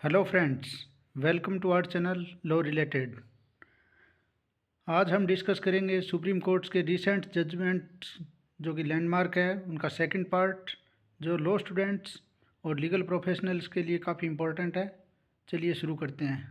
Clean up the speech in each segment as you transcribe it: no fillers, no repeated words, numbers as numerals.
Hello friends, welcome to our channel law related. आज हम discuss करेंगे सुप्रीम कोर्ट्स के रिसेंट जजमेंट्स जो कि लैंडमार्क है उनका सेकंड पार्ट, जो लॉ स्टूडेंट्स और लीगल प्रोफेशनल्स के लिए काफ़ी इम्पोर्टेंट है। चलिए शुरू करते हैं।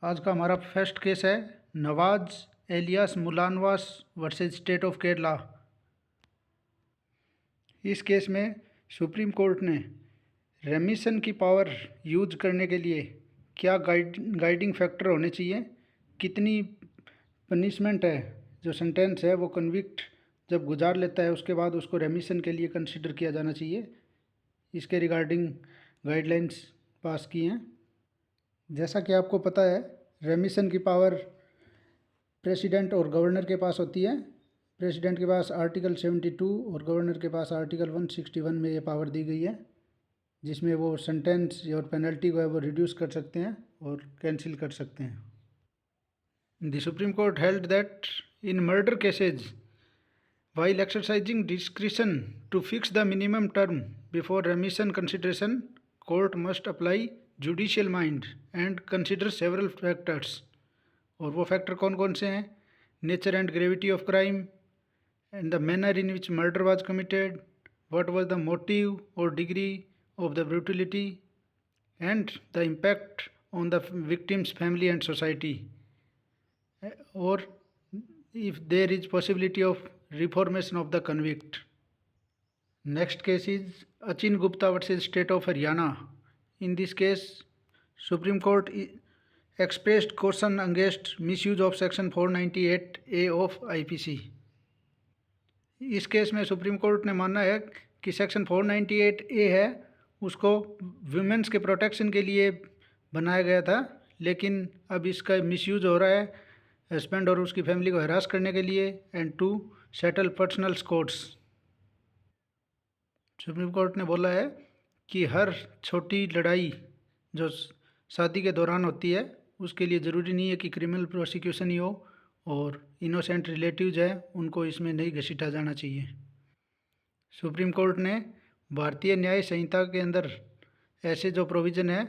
आज का हमारा फर्स्ट केस है नवाज एलियास मुलानवास वर्सेस स्टेट ऑफ केरला। इस केस में सुप्रीम कोर्ट ने रेमिशन की पावर यूज करने के लिए क्या गाइडिंग फैक्टर होने चाहिए, कितनी पनिशमेंट है, जो सेंटेंस है वो कन्विक्ट जब गुजार लेता है उसके बाद उसको रेमिशन के लिए कंसिडर किया जाना चाहिए, इसके रिगार्डिंग गाइडलाइंस पास की हैं। जैसा कि आपको पता है, रेमिशन की पावर प्रेसिडेंट और गवर्नर के पास होती है। प्रेसिडेंट के पास आर्टिकल 72 और गवर्नर के पास आर्टिकल 161 में ये पावर दी गई है, जिसमें वो सेंटेंस और पेनल्टी को है वो रिड्यूस कर सकते हैं और कैंसिल कर सकते हैं। The supreme court held that in murder cases while exercising discretion to fix the minimum term before remission consideration, court must apply judicial mind and consider several factors। और वो फैक्टर कौन कौन से हैं? Nature and gravity of crime and the manner in which murder was committed, what was the motive or degree of the brutality, and the impact on the victim's family and society, or if there is possibility of reformation of the convict. Next case is Achin Gupta versus State of Haryana. In this case, Supreme Court expressed caution against misuse of section 498A of IPC। इस case में supreme court ने माना है कि section 498A है उसको women's के protection के लिए बनाया गया था, लेकिन अब इसका मिसयूज हो रहा है हस्बैंड और उसकी फैमिली को हरास करने के लिए and to settle personal courts. Supreme court ने बोला है कि हर छोटी लड़ाई जो शादी के दौरान होती है उसके लिए ज़रूरी नहीं है कि क्रिमिनल प्रोसिक्यूशन ही हो, और इनोसेंट रिलेटिव्स हैं उनको इसमें नहीं घसीटा जाना चाहिए। सुप्रीम कोर्ट ने भारतीय न्याय संहिता के अंदर ऐसे जो प्रोविज़न है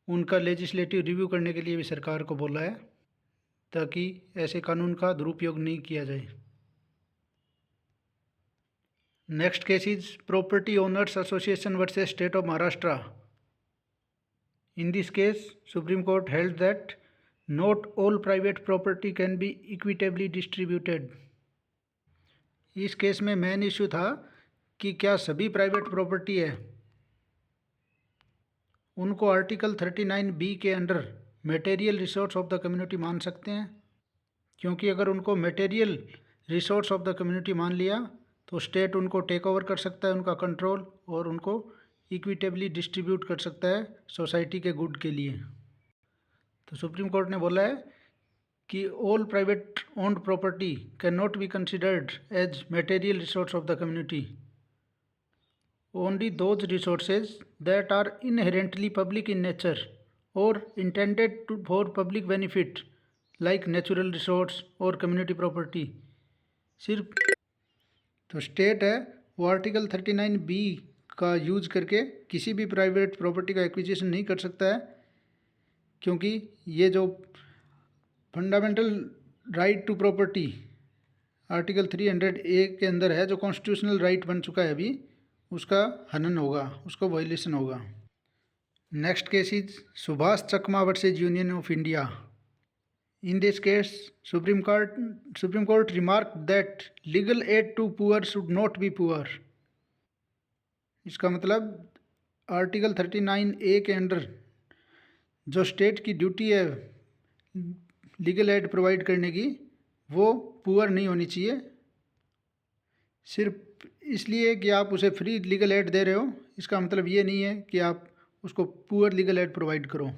उनका लेजिस्लेटिव रिव्यू करने के लिए भी सरकार को बोला है, ताकि ऐसे कानून का दुरुपयोग नहीं किया जाए। Next case is property owners association versus state of Maharashtra. In this case supreme court held that not all private property can be equitably distributed। इस केस में मेन इशू था कि क्या सभी प्राइवेट प्रॉपर्टी है उनको आर्टिकल 39B के under material resource of the community मान सकते हैं, क्योंकि अगर उनको material resource of the community मान लिया तो स्टेट उनको टेक ओवर कर सकता है, उनका कंट्रोल, और उनको इक्विटेबली डिस्ट्रीब्यूट कर सकता है सोसाइटी के गुड के लिए। तो सुप्रीम कोर्ट ने बोला है कि all private owned property can not be considered as material resource of the community. Only those resources that are inherently public in nature और intended to for public benefit like natural resource और community property. सिर्फ तो state है वो article 39B का use करके किसी भी प्राइवेट प्रॉपर्टी का एक्विजिशन नहीं कर सकता है, क्योंकि ये जो fundamental right to property article 300A के अंदर है, जो कॉन्स्टिट्यूशनल राइट बन चुका है अभी, उसका हनन होगा, उसको वायलेशन होगा। Next case is Subhash Chakma versus union of India. In this case supreme court remark that legal aid to poor should not be poor. इसका मतलब आर्टिकल 39A के अंडर जो स्टेट की ड्यूटी है लीगल एड प्रोवाइड करने की, वो पुअर नहीं होनी चाहिए। सिर्फ इसलिए कि आप उसे फ्री लीगल एड दे रहे हो, इसका मतलब ये नहीं है कि आप उसको पुअर लीगल एड प्रोवाइड करो।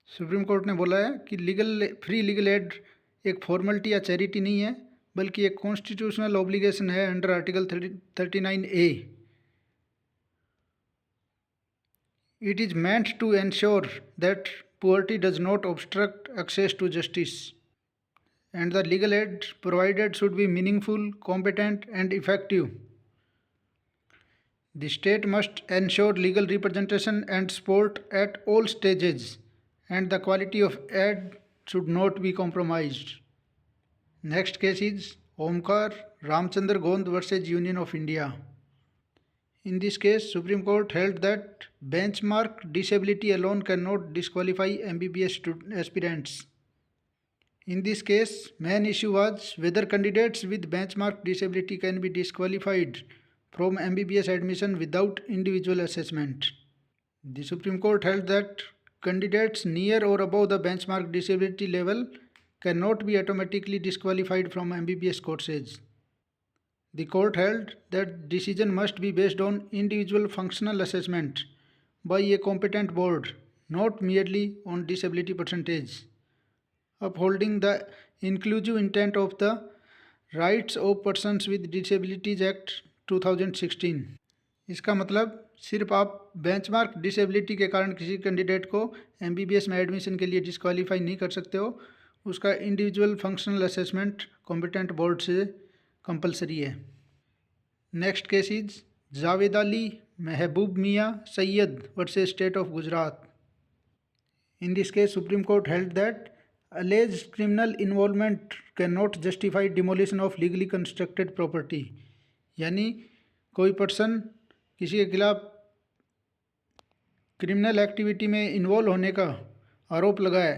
सुप्रीम कोर्ट ने बोला है कि फ्री लीगल एड एक फॉर्मेलिटी या चैरिटी नहीं है, बल्कि एक कॉन्स्टिट्यूशनल ऑब्लिगेशन है under article 39A। It is meant to ensure that poverty does not obstruct access to justice, and the legal aid provided should be meaningful, competent, and effective. The state must ensure legal representation and support at all stages, and the quality of aid should not be compromised. Next case is Omkar Ramchandra Gond versus Union of India. In this case, Supreme Court held that benchmark disability alone cannot disqualify MBBS aspirants. In this case, main issue was whether candidates with benchmark disability can be disqualified from MBBS admission without individual assessment. The Supreme Court held that candidates near or above the benchmark disability level cannot be automatically disqualified from MBBS courses. The court held that decision must be based on individual functional assessment by a competent board, not merely on disability percentage, upholding the inclusive intent of the Rights of Persons with Disabilities Act 2016। इसका मतलब सिर्फ आप benchmark disability के कारण किसी candidate को MBBS में admission के लिए डिस्क्वालीफाई नहीं कर सकते हो, उसका individual functional assessment competent board से कंपलसरी है। Next case is Javed Ali महबूब मियाँ Syed versus state of Gujarat. In this case supreme court held that alleged criminal involvement cannot justify demolition of legally constructed property। यानी कोई पर्सन किसी के खिलाफ क्रिमिनल एक्टिविटी में involve होने का आरोप लगाए,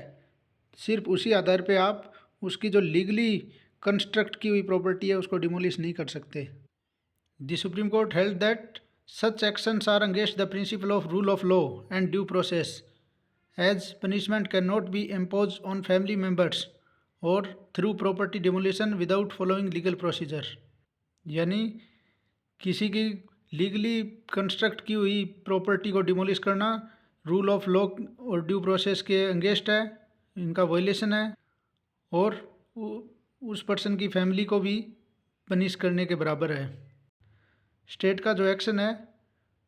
सिर्फ उसी आधार पे आप उसकी जो लीगली कंस्ट्रक्ट की हुई प्रॉपर्टी है उसको डिमोलिश नहीं कर सकते। The supreme court held that such actions are against the principle of rule of law and due process, as punishment cannot be imposed on family members or through property demolition without following legal procedure। यानी किसी की legally construct की हुई property को demolish करना rule of law और due process के against है, इनका वायलेशन है, और उस पर्सन की फैमिली को भी पनिश करने के बराबर है। स्टेट का जो एक्शन है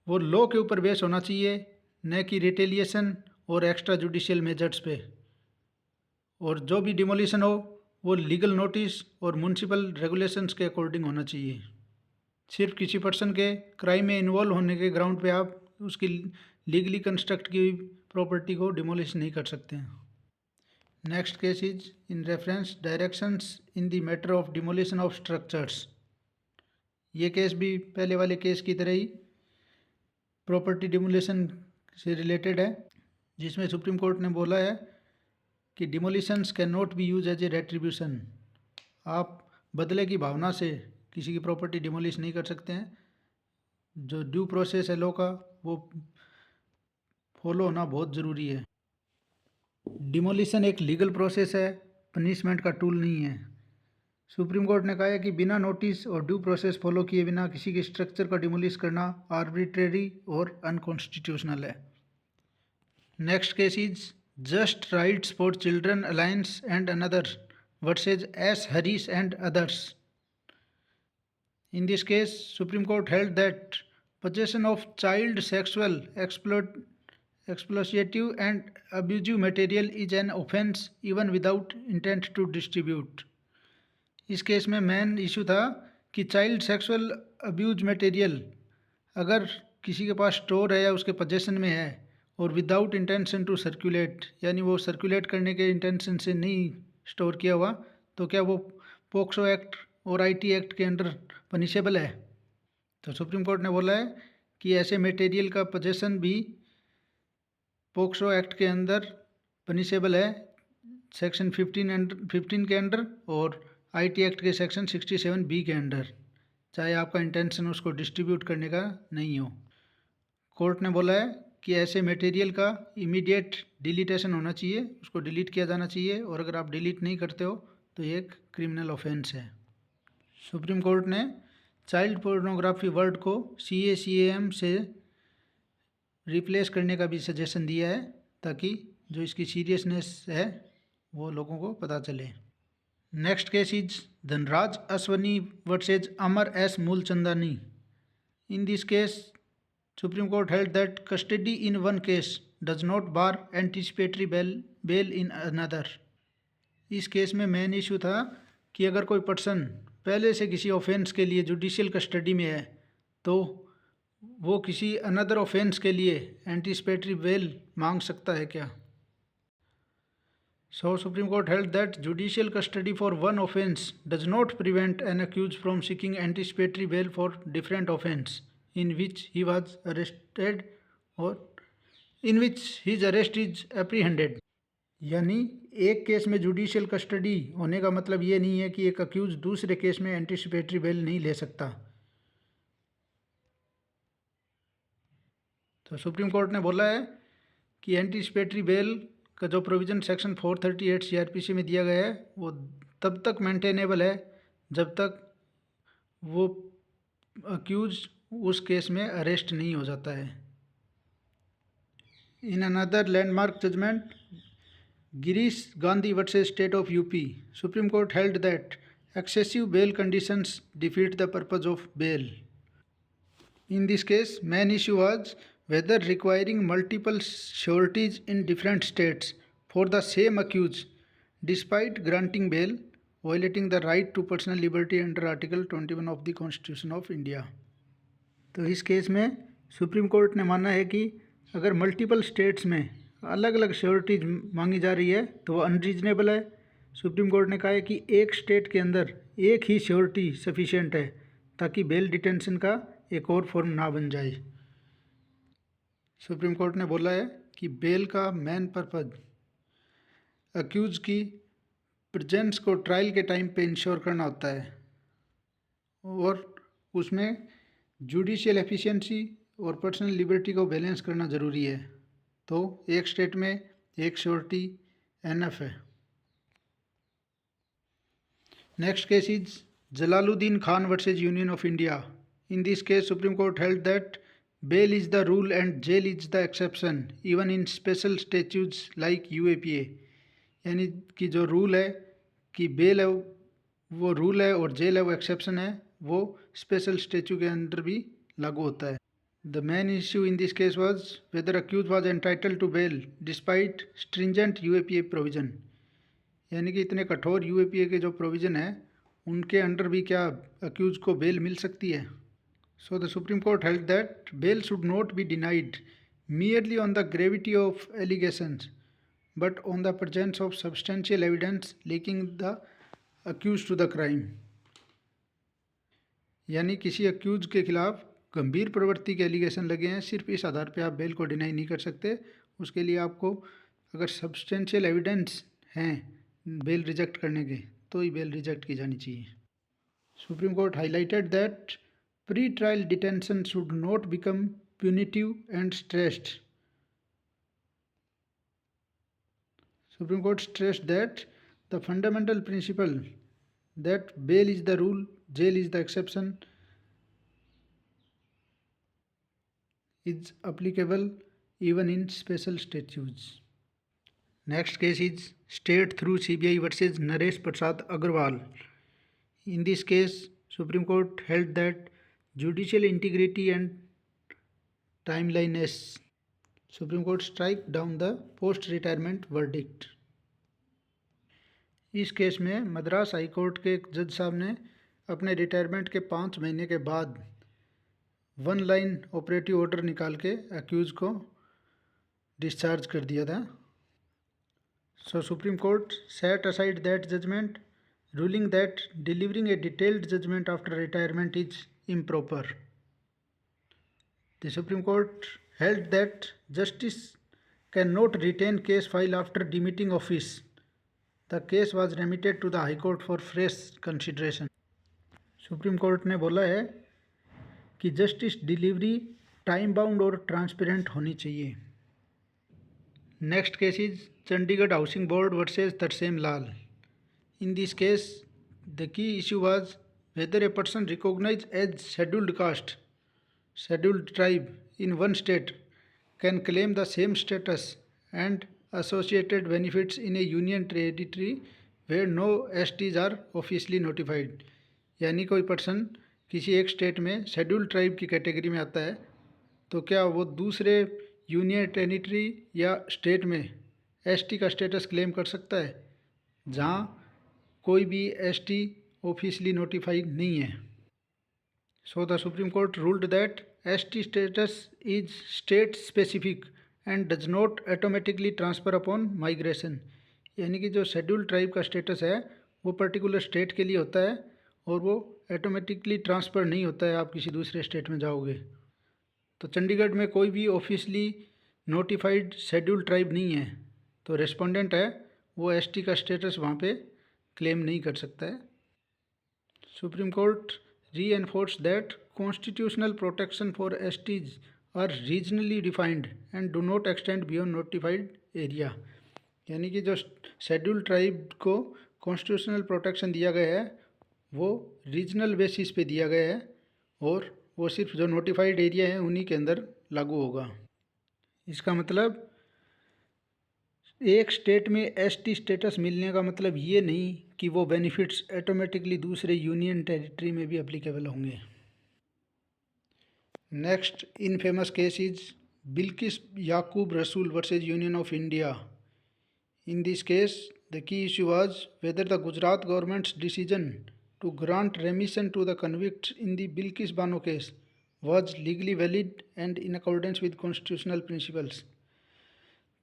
वो लॉ के ऊपर बेस होना चाहिए, न कि रिटेलिएशन और एक्स्ट्रा जुडिशियल मेजर्स पे, और जो भी डिमोलिशन हो वो लीगल नोटिस और म्यूनसिपल रेगुलेशंस के अकॉर्डिंग होना चाहिए। सिर्फ किसी पर्सन के क्राइम में इन्वॉल्व होने के ग्राउंड पे आप उसकी लीगली कंस्ट्रक्ट की हुई प्रॉपर्टी को डिमोलिश नहीं कर सकते हैं। Next case is in reference directions in the matter of demolition of structures. ये केस भी पहले वाले केस की तरह ही प्रॉपर्टी डिमोलिशन से रिलेटेड है, जिसमें सुप्रीम कोर्ट ने बोला है कि demolitions can not be use as a retribution. आप बदले की भावना से किसी की प्रॉपर्टी डिमोलिश नहीं कर सकते हैं। जो ड्यू प्रोसेस है लॉ का वो फॉलो होना बहुत ज़रूरी है। डिमोलिशन एक लीगल प्रोसेस है, पनिशमेंट का टूल नहीं है। सुप्रीम कोर्ट ने कहा है कि बिना नोटिस और ड्यू प्रोसेस फॉलो किए बिना किसी के स्ट्रक्चर का डिमोलिश करना आर्बिट्रेरी और अनकॉन्स्टिट्यूशनल है। Next case is just rights for children alliance and another versus S Harish and others. In this case supreme court held that possession of child sexual exploitative and abusive material is an offense even without intent to distribute। इस case में main issue था कि child sexual abuse material अगर किसी के पास store है या उसके पोजेशन में है और विदाउट इंटेंशन टू सर्कुलेट, यानी वो सर्कुलेट करने के इंटेंशन से नहीं स्टोर किया हुआ, तो क्या वो पोक्सो एक्ट और आईटी एक्ट के अंडर पनिशेबल है। तो सुप्रीम कोर्ट ने बोला है कि ऐसे मटेरियल का पोजेशन भी पोक्सो एक्ट के अंदर पनिशेबल है, सेक्शन 15 के अंडर और आईटी एक्ट के सेक्शन 67 बी के अंडर, चाहे आपका इंटेंशन उसको डिस्ट्रीब्यूट करने का नहीं हो। कोर्ट ने बोला है कि ऐसे मटेरियल का इमीडिएट डिलीटेशन होना चाहिए, उसको डिलीट किया जाना चाहिए, और अगर आप डिलीट नहीं करते हो तो ये एक क्रिमिनल ऑफेंस है। सुप्रीम कोर्ट ने चाइल्ड पोर्नोग्राफी वर्ड को CACAM से रिप्लेस करने का भी सजेशन दिया है, ताकि जो इसकी सीरियसनेस है वो लोगों को पता चले। Next case is Dhanraj Ashwani versus Amar S Moolchandani. In this case supreme court held that custody in one case does not bar anticipatory bail in another. इस केस में मेन इशू था कि अगर कोई पर्सन पहले से किसी ऑफेंस के लिए जुडिशियल कस्टडी में है तो वो किसी अनदर ऑफेंस के लिए एंटीसिपेटरी बेल मांग सकता है क्या? So, Supreme Court held that judicial custody for one offence does not prevent an accused from seeking anticipatory bail for different offence in which he was arrested or in which his arrest is apprehended. यानी एक case में judicial custody होने का मतलब ये नहीं है कि एक अक्यूज दूसरे केस में एंटीसिपेटरी बेल नहीं ले सकता। तो सुप्रीम कोर्ट ने बोला है कि एंटीसिपेटरी बेल का जो प्रोविज़न सेक्शन 438 सीआरपीसी में दिया गया है वो तब तक मेंटेनेबल है जब तक वो अक्यूज उस केस में अरेस्ट नहीं हो जाता है। In another landmark judgment Girish Gandhi versus state of UP, supreme court held that excessive bail conditions defeat the purpose of bail. In this case, main issue was whether requiring multiple sureties in different states for the same accused, despite granting bail, violating the right to personal liberty under Article 21 of the Constitution of India. तो इस case में supreme court ने माना है कि अगर multiple states में अलग अलग श्योरिटीज मांगी जा रही है तो वो अनरीजनेबल है। सुप्रीम कोर्ट ने कहा है कि एक स्टेट के अंदर एक ही श्योरिटी सफिशिएंट है ताकि बेल डिटेंशन का एक और फॉर्म ना बन जाए। सुप्रीम कोर्ट ने बोला है कि बेल का मेन पर्पज अक्यूज की प्रेजेंस को ट्रायल के टाइम पे इंश्योर करना होता है और उसमें जुडिशियल एफिशिएंसी और पर्सनल लिबर्टी को बैलेंस करना ज़रूरी है। तो एक स्टेट में एक श्योरिटी एनफ है। Next case is Jalaluddin Khan versus union of India. In this case supreme court held that bail is the rule and jail is the exception even in special statutes like UAPA. यानी कि जो rule है कि bell है वो rule है और jail है वो एक्सेप्शन है, वो स्पेशल स्टेच्यू के अंदर भी लागू होता है। The main issue in this case was whether accused was entitle to bail despite stringent UAPA provision. यानी कि इतने कठोर यूएपीए के जो प्रोविज़न है उनके अंडर भी क्या अक्यूज को बेल मिल सकती है। So the supreme court held that bail should not be denied merely on the gravity of allegations but on the presence of substantial evidence linking the accused to the crime। यानी किसी accused के खिलाफ गंभीर प्रवृत्ति के allegation लगे हैं, सिर्फ इस आधार पे आप बेल को डिनाई नहीं कर सकते। उसके लिए आपको अगर सब्सटेंशियल एविडेंस हैं बेल रिजेक्ट करने के तो ही बेल रिजेक्ट की जानी चाहिए। Supreme court highlighted that pretrial detention should not become punitive and stressed. Supreme court stressed that the fundamental principle that bail is the rule, jail is the exception is applicable even in special statutes. Next case is State through CBI versus Naresh Prasad Agarwal. In this case, Supreme Court held that judicial integrity and timeliness. Supreme Court strike down the post-retirement verdict. इस case में Madras high court के एक जज साहब ने अपने retirement के 5 महीने के बाद 1 लाइन ऑपरेटिव ऑर्डर निकाल के अक्यूज़ को डिस्चार्ज कर दिया था। So supreme court set aside that judgement ruling that delivering a detailed judgement after retirement is improper. The supreme court held that justice can not retain case file after demitting office. The case was remitted to the high court for fresh consideration. Supreme court ने बोला है कि justice delivery time bound और transparent होनी चाहिए। Next case is Chandigarh housing board versus Tarsem Lal. In this case the key issue was whether a person recognise as scheduled caste, scheduled tribe in one state can claim the same status and associated benefits in a union territory where no STs are officially notified। यानी कोई person किसी एक state में scheduled tribe की category में आता है तो क्या वो दूसरे यूनियन टेरिटरी या स्टेट में एसटी का स्टेटस क्लेम कर सकता है जहाँ कोई भी एसटी ऑफिशियली नोटिफाइड नहीं है। So the supreme court ruled that ST status is state specific and does not automatically transfer upon migration। यानी कि जो शेड्यूल ट्राइब का स्टेटस है वो पर्टिकुलर स्टेट के लिए होता है और वो ऑटोमेटिकली ट्रांसफ़र नहीं होता है आप किसी दूसरे स्टेट में जाओगे। तो चंडीगढ़ में कोई भी ऑफिशियली नोटिफाइड शेड्यूल ट्राइब नहीं है, तो रेस्पोंडेंट है वो ST का स्टेटस वहाँ पे क्लेम नहीं कर सकता है। Supreme court reinforce that constitutional protection for STs are regionally defined and do not extend beyond notified area। यानी कि जो शेड्यूल ट्राइब को कॉन्स्टिट्यूशनल प्रोटेक्शन दिया गया है वो रीजनल बेसिस पे दिया गया है और वो सिर्फ जो नोटिफाइड एरिया है उन्हीं के अंदर लागू होगा। इसका मतलब एक स्टेट में ST स्टेटस मिलने का मतलब ये नहीं कि वो बेनिफिट्स ऑटोमेटिकली दूसरे यूनियन टेरिटरी में भी एप्लीकेबल होंगे। Next infamous case is Bilkis Yakub Rasool versus union of India. In this case the key issue was whether the Gujarat government's decision to grant remission to the convicts in the Bilkis Bano case was legally valid and in accordance with constitutional principles.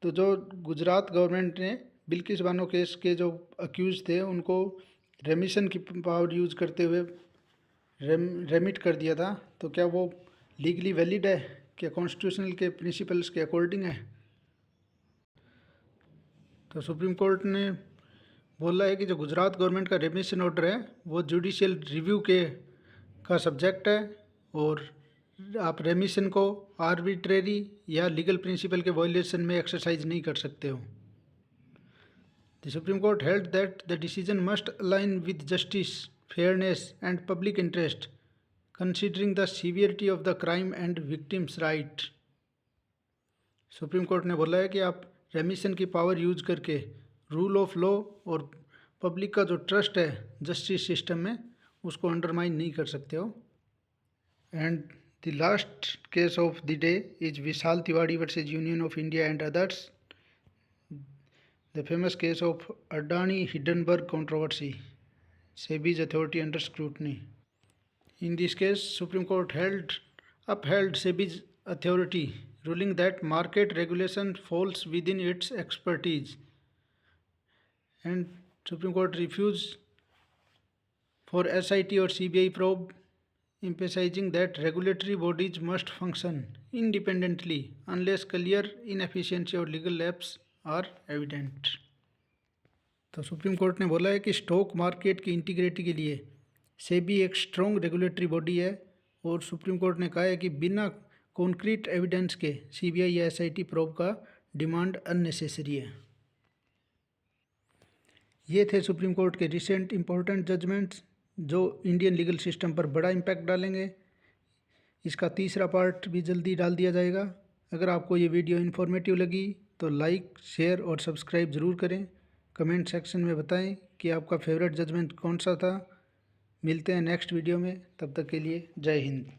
तो जो Gujarat government ने Bilkis Bano case के जो accuse थे उनको रेमिशन की power use करते हुए रेमिट कर दिया था, तो क्या वो लीगली वैलिड है, क्या कॉन्स्टिट्यूशनल के प्रिंसिपल्स के अकॉर्डिंग है? तो सुप्रीम कोर्ट ने बोला है कि जो गुजरात गवर्नमेंट का रेमिशन ऑर्डर है वो जुडिशियल रिव्यू का सब्जेक्ट है और आप रेमिशन को आर्बिट्रेरी या लीगल प्रिंसिपल के वायलेशन में एक्सरसाइज नहीं कर सकते हो। The supreme court held that the decision must align with justice, fairness and public interest considering the severity of the crime and victims right. Supreme court ने बोला है कि आप रेमिशन की पावर यूज करके रूल ऑफ लॉ और public का जो ट्रस्ट है जस्टिस सिस्टम में उसको अंडरमाइन नहीं कर सकते हो। And the last case of the day is Vishal Tiwari versus Union of India and others, the famous case of Adani Hindenburg controversy, SEBI's authority under scrutiny। In this case, Supreme Court upheld SEBI's authority, ruling that market regulation falls within its expertise, and Supreme Court refused for SIT or CBI probe, emphasizing that regulatory bodies must function independently unless clear inefficiency और legal lapse are evident। तो supreme court ने बोला है कि stock market की integrity के लिए सेबी एक स्ट्रॉन्ग रेगुलेटरी बॉडी है और सुप्रीम कोर्ट ने कहा है कि बिना कॉन्क्रीट एविडेंस के CBI या SIT प्रोब का डिमांड अननेसेसरी है। ये थे सुप्रीम कोर्ट के रिसेंट इम्पोर्टेंट जजमेंट्स जो इंडियन लीगल सिस्टम पर बड़ा इम्पैक्ट डालेंगे। इसका तीसरा पार्ट भी जल्दी डाल दिया जाएगा। अगर आपको ये वीडियो इन्फॉर्मेटिव लगी तो लाइक, शेयर और सब्सक्राइब ज़रूर करें। कमेंट सेक्शन में बताएं कि आपका फेवरेट जजमेंट कौन सा था। मिलते हैं नेक्स्ट वीडियो में, तब तक के लिए जय हिंद।